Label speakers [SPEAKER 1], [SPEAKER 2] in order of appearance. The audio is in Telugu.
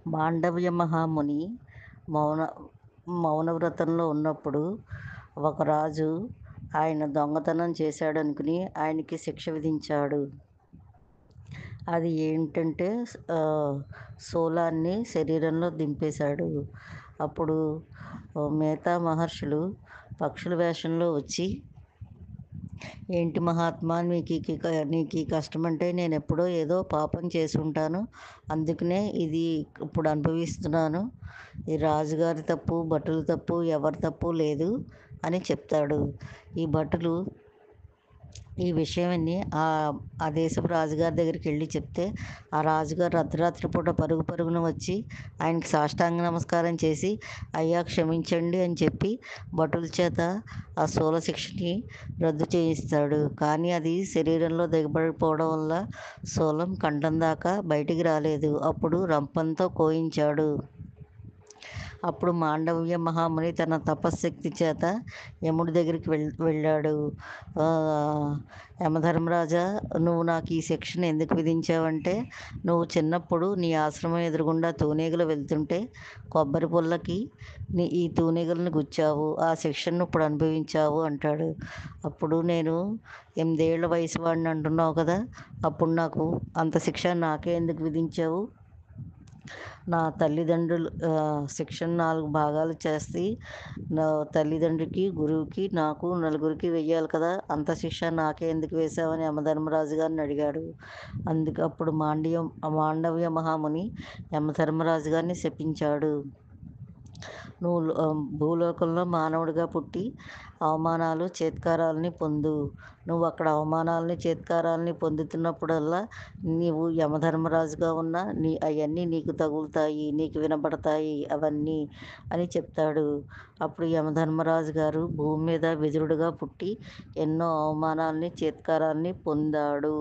[SPEAKER 1] మాండవ్య మహాముని మౌన మౌనవ్రతంలో ఉన్నప్పుడు ఒక రాజు ఆయన దొంగతనం చేశాడనుకుని ఆయనకి శిక్ష విధించాడు. అది ఏంటంటే శూలాన్ని శరీరంలో దింపేశాడు. అప్పుడు మిగతా మహర్షులు పక్షుల వేషంలో వచ్చి, "ఏంటి మహాత్మా, నీకు ఈ కష్టం అంటే నేను ఎప్పుడో ఏదో పాపం చేసుంటాను. అందుకనే ఇది ఇప్పుడు అనుభవిస్తున్నాను. ఈ రాజుగారి తప్పు, భటుల తప్పు, ఎవరి తప్పు లేదు" అని చెప్తాడు. ఈ భటులు ఈ విషయం విని ఆ దేశపు రాజుగారి దగ్గరికి వెళ్ళి చెప్తే, ఆ రాజుగారు అర్ధరాత్రి పూట పరుగు పరుగున వచ్చి ఆయనకి సాష్టాంగ నమస్కారం చేసి, "అయ్యా క్షమించండి" అని చెప్పి భటుల చేత ఆ శూల శిక్షని రద్దు చేయిస్తాడు. కానీ అది శరీరంలో దిగబడిపోవడం వల్ల శూలం కంఠం దాకా బయటికి రాలేదు. అప్పుడు రంపంతో కోయించాడు. అప్పుడు మాండవ్య మహాముని తన తపశ్శక్తి చేత యముడి దగ్గరికి వెళ్ళాడు. యమధర్మరాజా, నువ్వు నాకు ఈ శిక్షను ఎందుకు విధించావంటే, నువ్వు చిన్నప్పుడు నీ ఆశ్రమం ఎదురుగుండా తూనీగలు వెళ్తుంటే కొబ్బరి పుల్లకి ఈ తూనీగలను గుచ్చావు. ఆ శిక్షను ఇప్పుడు అనుభవించావు అంటాడు. అప్పుడు నేను 8 ఏళ్ల వయసు వాడిని అంటున్నావు కదా, అప్పుడు నాకు అంత శిక్ష నాకే ఎందుకు విధించావు? నా తల్లిదండ్రులు శిక్షను 4 భాగాలు చేసి నా తల్లిదండ్రికి, గురువుకి, నాకు నలుగురికి వెయ్యాలి కదా, అంత శిక్ష నాకే ఎందుకు వేశావని యమధర్మరాజు గారిని అడిగాడు. అప్పుడు మాండవ్య మహాముని యమధర్మరాజు గారిని శపించాడు. "నువ్వు భూలోకంలో మానవుడిగా పుట్టి అవమానాలు, చేత్కారాలని పొందు. నువ్వు అక్కడ అవమానాలని, చేత్కారాలని పొందుతున్నప్పుడల్లా నీవు యమధర్మరాజుగా ఉన్నా అవన్నీ నీకు తగులుతాయి, నీకు వినబడతాయి అవన్నీ" అని చెప్తాడు. అప్పుడు యమధర్మరాజు గారు భూమి మీద విదురుడుగా పుట్టి ఎన్నో అవమానాల్ని, చేత్కారాల్ని పొందాడు.